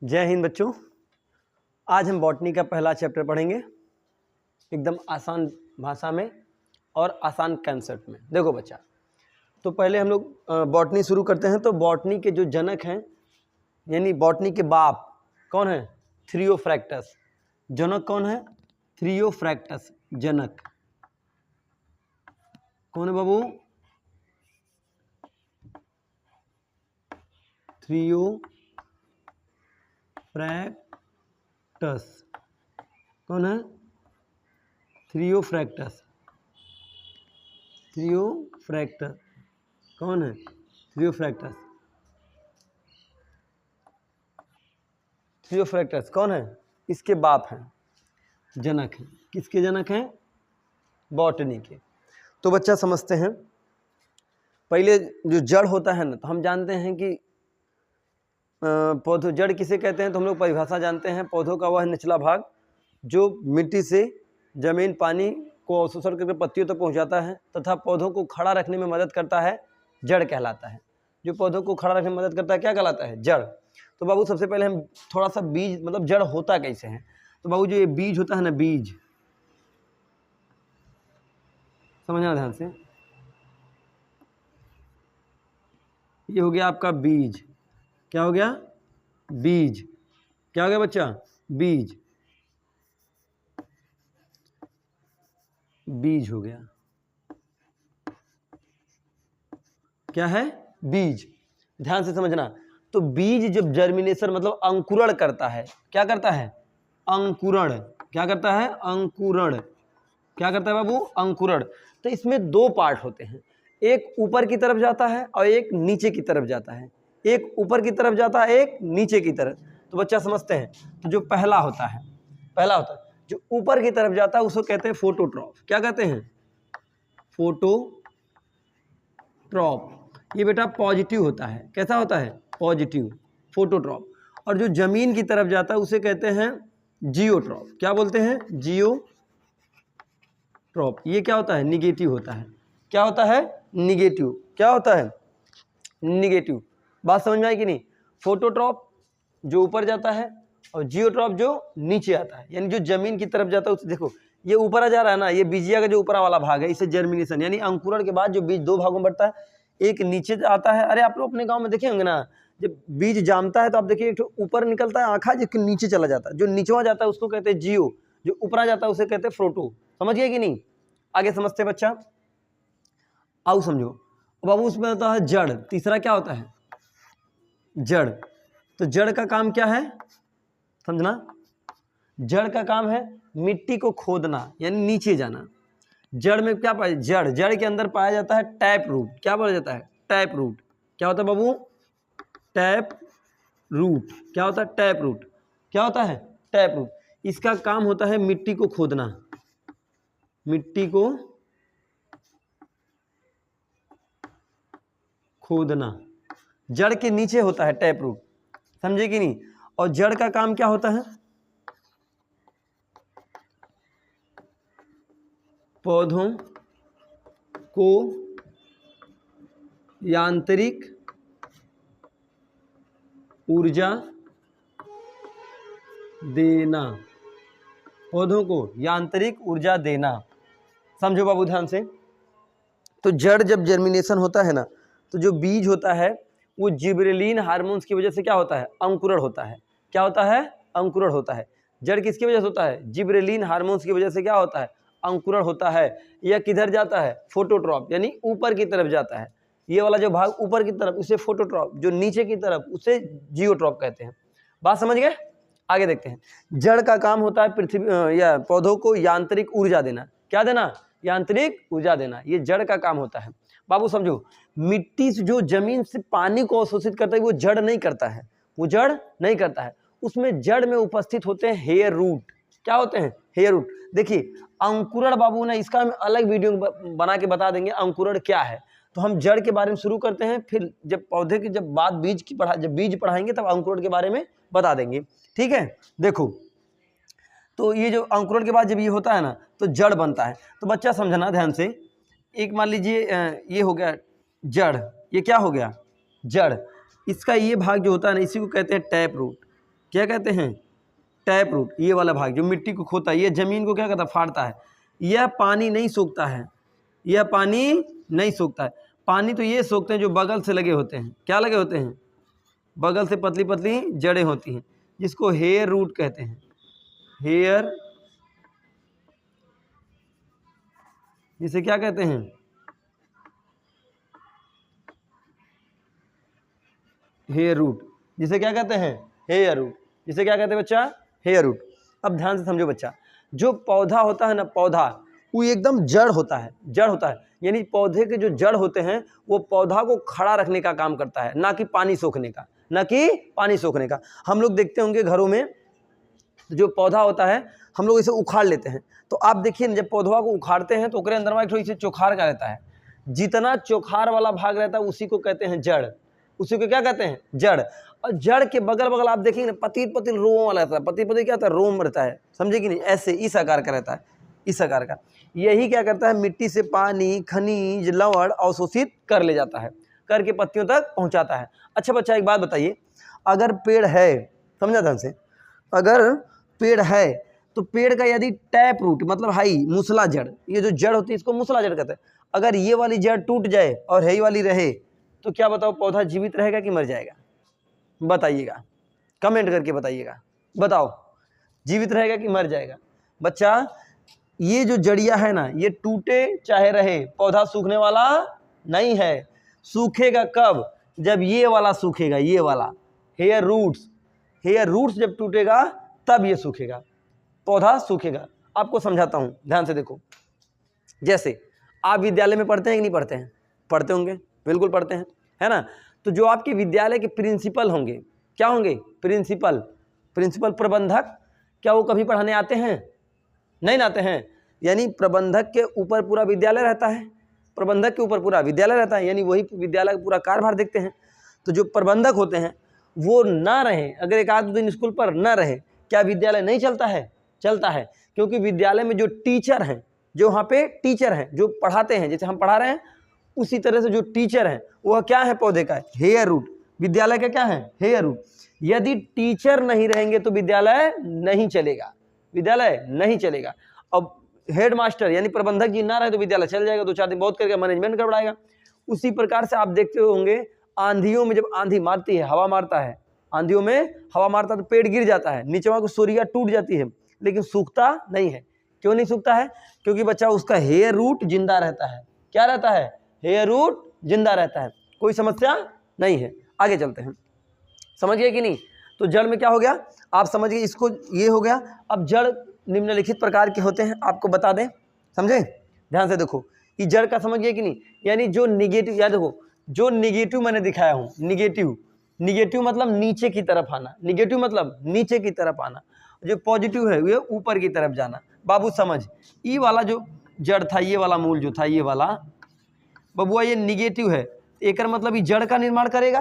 जय हिंद बच्चों। आज हम बॉटनी का पहला चैप्टर पढ़ेंगे एकदम आसान भाषा में और आसान कंसेप्ट में। देखो बच्चा, तो पहले हम लोग बॉटनी शुरू करते हैं। तो बॉटनी के जो जनक हैं यानी बॉटनी के बाप कौन है? थ्रियोफ्रैक्टस। जनक कौन है? थ्रियोफ्रैक्टस। जनक कौन है बाबू? थ्रियोफ्रैक्टस। कौन है? थ्रियोफ्रैक्टस। थ्रियोफ्रैक्टस कौन है? थ्रियोफ्रैक्टस। थ्रियोफ्रैक्टस कौन है? इसके बाप हैं, जनक हैं। किसके जनक हैं? बॉटनी के। तो बच्चा समझते हैं, पहले जो जड़ होता है ना, तो हम जानते हैं कि पौधों, जड़ किसे कहते हैं तो हम लोग परिभाषा जानते हैं। पौधों का वह निचला भाग जो मिट्टी से जमीन पानी को अवशोषण करके पत्तियों तक पहुंचाता है तथा पौधों को खड़ा रखने में मदद करता है, जड़ कहलाता है। जो पौधों को खड़ा रखने में मदद करता है क्या कहलाता है? जड़। तो बाबू सबसे पहले हम थोड़ा सा बीज, मतलब जड़ होता कैसे है। तो बाबू जो ये बीज होता है ना, बीज समझना ध्यान से। ये हो गया आपका बीज। क्या हो गया? बीज। क्या हो गया बच्चा? बीज। बीज हो गया। क्या है? बीज। ध्यान से समझना। तो बीज जब जर्मिनेशन मतलब अंकुरण करता है, क्या करता है? अंकुरण। क्या करता है? अंकुरण। क्या करता है बाबू? अंकुरण। तो इसमें दो पार्ट होते हैं, एक ऊपर की तरफ जाता है और एक नीचे की तरफ जाता है। एक ऊपर की तरफ जाता है, एक नीचे की तरफ। तो बच्चा समझते हैं। तो जो पहला होता है जो ऊपर की तरफ जाता है उसको कहते हैं फोटोट्रॉप। क्या कहते हैं? फोटोट्रॉप। ये बेटा पॉजिटिव होता है। कैसा होता है? पॉजिटिव, फोटोट्रॉप। और जो जमीन की तरफ जाता है उसे कहते हैं जियोट्रॉप। क्या बोलते हैं? जियोट्रॉप। ये क्या होता है? निगेटिव होता है। क्या होता है? निगेटिव। क्या होता है? निगेटिव। बात समझ में आई कि नहीं? फोटोट्रॉप जो ऊपर जाता है और जियोट्रॉप जो नीचे आता है, यानी जो जमीन की तरफ जाता है उसे देखो, ये ऊपर आ जा रहा है ना, ये बीजिया का जो ऊपरा वाला भाग है, इसे जर्मिनेशन यानी अंकुरण के बाद जो बीज दो भागों में बढ़ता है, एक नीचे आता है। अरे आप लोग अपने गांव में देखे होंगे ना, जब बीज जामता है तो आप देखिए एक ऊपर निकलता है आँखा, जिसके नीचे चला जाता है। जो नीचवा जाता है उसको कहते हैं जियो, जो ऊपरा जाता है उसे कहते हैं फ्रोटो। समझ गए कि नहीं? आगे समझते बच्चा, आओ समझो। बाबू उसमें होता है जड़। तीसरा क्या होता है? जड़। तो जड़ का काम क्या है समझना। जड़ का काम है मिट्टी को खोदना यानी नीचे जाना। जड़ में क्या पाया? जड़ के अंदर पाया जाता है टैप रूट। क्या बोला जाता है? Tap root. क्या होता है बाबू? Tap root. क्या होता है? Tap root. क्या होता है? Tap root. इसका काम होता है मिट्टी को खोदना। मिट्टी को खोदना। जड़ के नीचे होता है टैप रूट। समझे कि नहीं? और जड़ का काम क्या होता है? पौधों को यांत्रिक ऊर्जा देना। पौधों को यांत्रिक ऊर्जा देना। समझो बाबू ध्यान से। तो जड़ जब जर्मिनेशन होता है ना, तो जो बीज होता है वो जिबरेलिन हार्मोन्स की वजह से क्या होता है? अंकुरण होता है। क्या होता है? अंकुरण होता है। जड़ किसकी वजह से होता है? जिबरेलिन हार्मोन्स की वजह से क्या होता है? अंकुरण होता है। यह किधर जाता है? फोटोट्रॉप, यानी ऊपर की तरफ जाता है। ये वाला जो भाग ऊपर की तरफ उसे फोटोट्रॉप, जो नीचे की तरफ उसे जियोट्रॉप कहते हैं। बात समझ गए? आगे देखते हैं। जड़ का काम होता है पृथ्वी या पौधों को यांत्रिक ऊर्जा देना। क्या देना? यांत्रिक ऊर्जा देना। ये जड़ का काम होता है। बाबू समझो, मिट्टी से जो जमीन से पानी को अवशोषित करता है वो जड़ नहीं करता है। वो जड़ नहीं करता है। उसमें जड़ में उपस्थित होते हैं हेयर रूट। क्या होते हैं? Hair root. देखिए अंकुरण बाबू ने इसका हम अलग वीडियो बना के बता देंगे अंकुरण क्या है। तो हम जड़ के बारे में शुरू करते हैं, फिर जब पौधे की जब बात बीज की जब बीज पढ़ाएंगे तब अंकुरण के बारे में बता देंगे। ठीक है? देखो, तो ये जो अंकुरण के बाद जब ये होता है ना तो जड़ बनता है। तो बच्चा समझना ध्यान से। एक मान लीजिए ये हो गया जड़। ये क्या हो गया? जड़। इसका ये भाग जो होता है ना इसी को कहते हैं टैप रूट। क्या कहते हैं, टैप रूट। ये वाला भाग जो मिट्टी को खोता है, ये जमीन को क्या करता है, फाड़ता है। यह पानी नहीं सोखता है, यह पानी नहीं सोखता है। पानी तो ये सोखते हैं जो बगल से लगे होते हैं। क्या लगे होते हैं, बगल से पतली पतली जड़ें होती हैं, जिसको हेयर रूट कहते हैं। हेयर, जिसे क्या कहते हैं, हेयर रूट। जिसे क्या कहते हैं, हेयर रूट। जिसे क्या कहते हैं बच्चा, हेयर रूट। अब ध्यान से समझो बच्चा, जो पौधा होता है ना, पौधा वो एकदम जड़ होता है, जड़ होता है। यानी पौधे के जो जड़ होते हैं वो पौधा को खड़ा रखने का काम करता है, ना कि पानी सोखने का, ना कि पानी सोखने का। हम लोग देखते होंगे घरों में जो पौधा होता है हम लोग इसे उखाड़ लेते हैं। तो आप देखिए जब पौधवा को उखाड़ते हैं तो उसके अंदर में थोड़ी सी चोखार का रहता है। जितना चोखार वाला भाग रहता है उसी को कहते हैं जड़, उसी को क्या कहते हैं, जड़। और जड़ के बगल बगल आप देखेंगे ना, पतील पतील रोम वाला रहता है। पतील पतील क्या होता है, रोम रहता है, समझे कि नहीं, ऐसे इस आकार का रहता है, इस आकार का। यही क्या करता है, मिट्टी से पानी, खनिज, लवण अवशोषित कर ले जाता है, करके पत्तियों तक पहुंचाता है। अच्छा बच्चा एक बात बताइए, अगर पेड़ है, समझा ध्यान से, अगर पेड़ है तो पेड़ का यदि टैप रूट मतलब हाई मूसला जड़, ये जो जड़ होती है इसको मूसला जड़ कहते हैं। अगर ये वाली जड़ टूट जाए और है वाली रहे तो क्या बताओ, पौधा जीवित रहेगा कि मर जाएगा, बताइएगा, कमेंट करके बताइएगा, बताओ जीवित रहेगा कि मर जाएगा। बच्चा ये जो जड़िया है ना, ये टूटे चाहे रहे, पौधा सूखने वाला नहीं है। सूखेगा कब, जब ये वाला सूखेगा, ये वाला हेयर रूट्स, हेयर रूट्स जब टूटेगा तब ये सूखेगा, पौधा सूखेगा। आपको समझाता हूं, ध्यान से देखो। जैसे आप विद्यालय में पढ़ते हैं कि नहीं पढ़ते हैं, पढ़ते होंगे, बिल्कुल पढ़ते हैं, है ना। तो जो आपके विद्यालय के प्रिंसिपल होंगे, क्या होंगे, प्रिंसिपल, प्रिंसिपल प्रबंधक, क्या वो कभी पढ़ाने आते हैं, नहीं आते हैं। यानी प्रबंधक के ऊपर पूरा विद्यालय रहता है, प्रबंधक के ऊपर पूरा विद्यालय रहता है, यानी वही विद्यालय का पूरा कार्यभार देखते हैं। तो जो प्रबंधक होते हैं वो ना रहे, अगर एक आध दिन स्कूल पर ना रहे, क्या विद्यालय नहीं चलता है, चलता है। क्योंकि विद्यालय में जो टीचर हैं, जो वहाँ पे टीचर हैं, जो पढ़ाते हैं, जैसे हम पढ़ा रहे हैं उसी तरह से जो टीचर हैं वह क्या है, पौधे का हेयर रूट, विद्यालय का क्या है, हेयर रूट। यदि टीचर नहीं रहेंगे तो विद्यालय नहीं चलेगा, विद्यालय नहीं चलेगा। अब हेड मास्टर यानी प्रबंधक जी ना रहे तो विद्यालय चल जाएगा, 2-4 दिन बहुत करके मैनेजमेंट गड़बड़ाएगा। उसी प्रकार से आप देखते होंगे आंधियों में, जब आंधी मारती है, हवा मारता है, आंधियों में हवा मारता है तो पेड़ गिर जाता है, नीचे वहां को सोरिया टूट जाती है, लेकिन सूखता नहीं है। क्यों नहीं सूखता है, क्योंकि बच्चा उसका हेयर रूट जिंदा रहता है। क्या रहता है, हेयर रूट जिंदा रहता है, कोई समस्या नहीं है। आगे चलते हैं, समझ गए कि नहीं। तो जड़ में क्या हो गया, आप समझ गए, इसको ये हो गया। अब जड़ निम्नलिखित प्रकार के होते हैं, आपको बता दें, समझे, ध्यान से देखो। ये जड़ का समझ गए कि नहीं, यानी जो निगेटिव, याद देखो, जो निगेटिव मैंने दिखाया हूँ, निगेटिव, निगेटिव मतलब नीचे की तरफ आना, निगेटिव मतलब नीचे की तरफ आना, जो पॉजिटिव है वो ऊपर की तरफ जाना। बाबू समझ, ये वाला जो जड़ था, ये वाला मूल जो था, ये वाला बबुआ ये निगेटिव है, एक मतलब ये जड़ का निर्माण करेगा,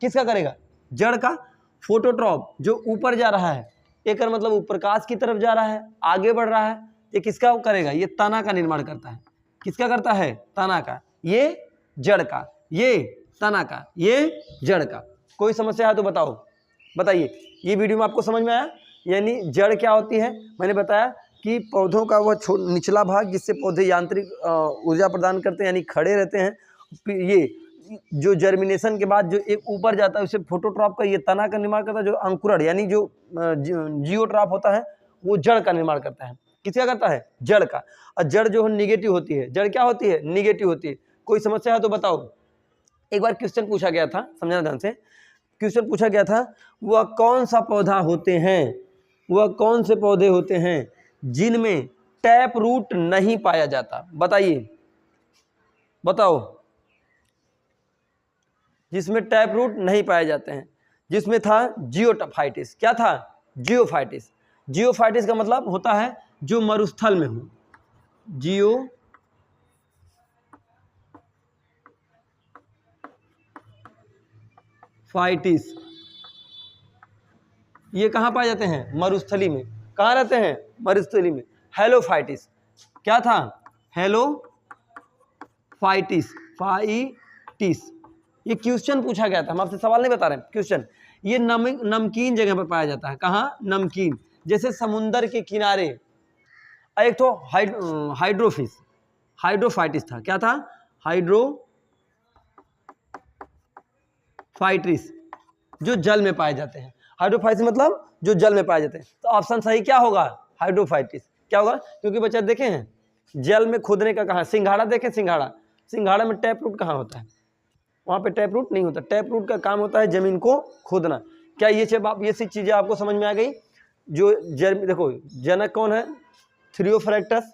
किसका करेगा, जड़ का। फोटोट्रॉप जो ऊपर जा रहा है, एक मतलब वो प्रकाश की तरफ जा रहा है, आगे बढ़ रहा है, ये किसका करेगा, ये तना का निर्माण करता है। किसका करता है, तना का, ये जड़ का, ये तना का, ये जड़ का। कोई समस्या है तो बताओ, बताइए। ये वीडियो में आपको समझ में आया, यानी जड़ क्या होती है, मैंने बताया कि पौधों का वह निचला भाग जिससे पौधे यांत्रिक ऊर्जा प्रदान करते हैं, यानी खड़े रहते हैं। ये जो जर्मिनेशन के बाद जो एक ऊपर जाता है उसे फोटोट्रॉप का, ये तना का निर्माण करता है। जो अंकुरण यानी जो जियोट्रॉप होता है वो जड़ का निर्माण करता है। किसका करता है, जड़ का। और जड़ जो है निगेटिव होती है, जड़ क्या होती है, निगेटिव होती है। कोई समस्या है तो बताओ। एक बार क्वेश्चन पूछा गया था, समझना ध्यान से, क्वेश्चन पूछा गया था, वह कौन सा पौधा होते हैं, वह कौन से पौधे होते हैं जिनमें टैप रूट नहीं पाया जाता, बताइए, बताओ, जिसमें टैप रूट नहीं पाए जाते हैं। जिसमें था जियोफाइटिस, क्या था, जियोफाइटिस। जियोफाइटिस का मतलब होता है जो मरुस्थल में हो, जियोफाइटिस। ये कहाँ पाए जाते हैं, मरुस्थली में। कहाँ रहते हैं, मरुस्थली में। हेलोफाइटिस, क्या था, हेलोफाइटिस, फाइटिस। ये क्वेश्चन पूछा गया था, हम आपसे सवाल नहीं बता रहे हैं, क्वेश्चन। ये नमकीन जगह पर पाया जाता है। कहाँ? नमकीन, जैसे समुंदर के किनारे। एक तो हाइड्रोफिश, हाइड्रोफाइटिस था। क्या था? हाइड्रोफाइटिस, जो जल में पाए जाते हैं। हाइड्रोफाइटिस मतलब जो जल में पाए जाते हैं। तो ऑप्शन सही क्या होगा? हाइड्रोफाइटिस। क्या होगा? क्योंकि बच्चा देखे हैं जल में खोदने का कहा, सिंघाड़ा देखें, सिंघाड़ा में टैप रूट कहाँ होता है? वहाँ पे टैप रूट नहीं होता। टैप रूट का काम होता है जमीन को खोदना। क्या ये सब चीजें आपको समझ में आ गई? जो देखो जनक कौन है? थ्रियोफ्रैक्टस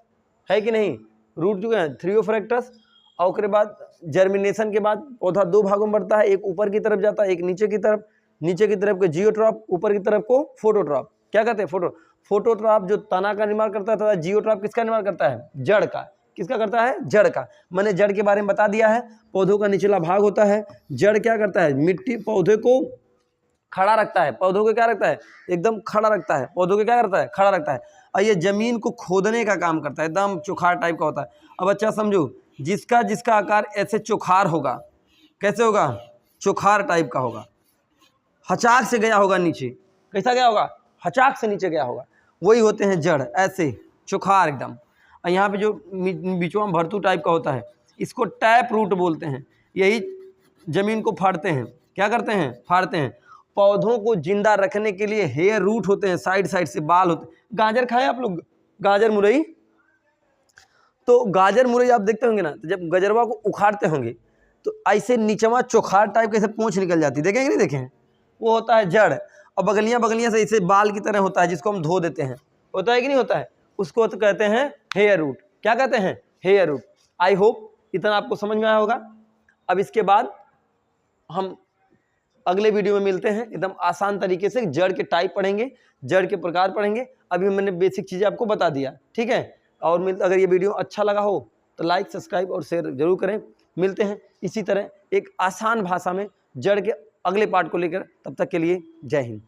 है कि नहीं? रूट जो है थ्रियोफ्रैक्टस। और उसके बाद जर्मिनेशन के बाद पौधा दो भागों में बढ़ता है, एक ऊपर की तरफ जाता है, एक नीचे की तरफ। नीचे की तरफ को जियोट्रॉप, ऊपर की तरफ को फोटोट्रॉप। क्या कहते हैं? फोटोट्रॉप जो तना का निर्माण करता है, तथा जियोट्रॉप किसका निर्माण करता है? जड़ का। किसका करता है? जड़ का। मैंने जड़ के बारे में बता दिया है। पौधों का निचला भाग होता है। जड़ क्या करता है? मिट्टी पौधे को खड़ा रखता है। पौधों को क्या रखता है? एकदम खड़ा रखता है। पौधों को क्या करता है? खड़ा रखता है। और ये जमीन को खोदने का काम करता है, एकदम चौखार टाइप का होता है। अब अच्छा समझो, जिसका जिसका आकार ऐसे चौखार होगा, कैसे होगा? चौखार टाइप का होगा, हचाक से गया होगा नीचे। कैसा गया होगा? हचाक से नीचे गया होगा। वही होते हैं जड़, ऐसे चौखार एकदम। और यहाँ पे जो बीचवा भरतू टाइप का होता है, इसको टैप रूट बोलते हैं। यही जमीन को फाड़ते हैं। क्या करते हैं? फाड़ते हैं। पौधों को जिंदा रखने के लिए हेयर रूट होते हैं, साइड साइड से बाल होते हैं। गाजर खाए आप लोग? गाजर मुरई? तो गाजर मुरई आप देखते होंगे ना, तो जब गजरवा को उखाड़ते होंगे तो ऐसे नीचवा चौखार टाइप के पूंछ निकल जाती, देखें कि नहीं देखें? वो होता है जड़। और बगलियां से ऐसे बाल की तरह होता है, जिसको हम धो देते हैं। होता है कि नहीं होता है? उसको तो कहते हैं हेयर रूट। क्या कहते हैं? Hair root. आई होप इतना आपको समझ में आया होगा। अब इसके बाद हम अगले वीडियो में मिलते हैं। एकदम आसान तरीके से जड़ के टाइप पढ़ेंगे, जड़ के प्रकार पढ़ेंगे। अभी मैंने बेसिक चीज़ें आपको बता दिया, ठीक है? और अगर ये वीडियो अच्छा लगा हो तो लाइक, सब्सक्राइब और शेयर जरूर करें। मिलते हैं इसी तरह एक आसान भाषा में जड़ के अगले पार्ट को लेकर। तब तक के लिए जय हिंद।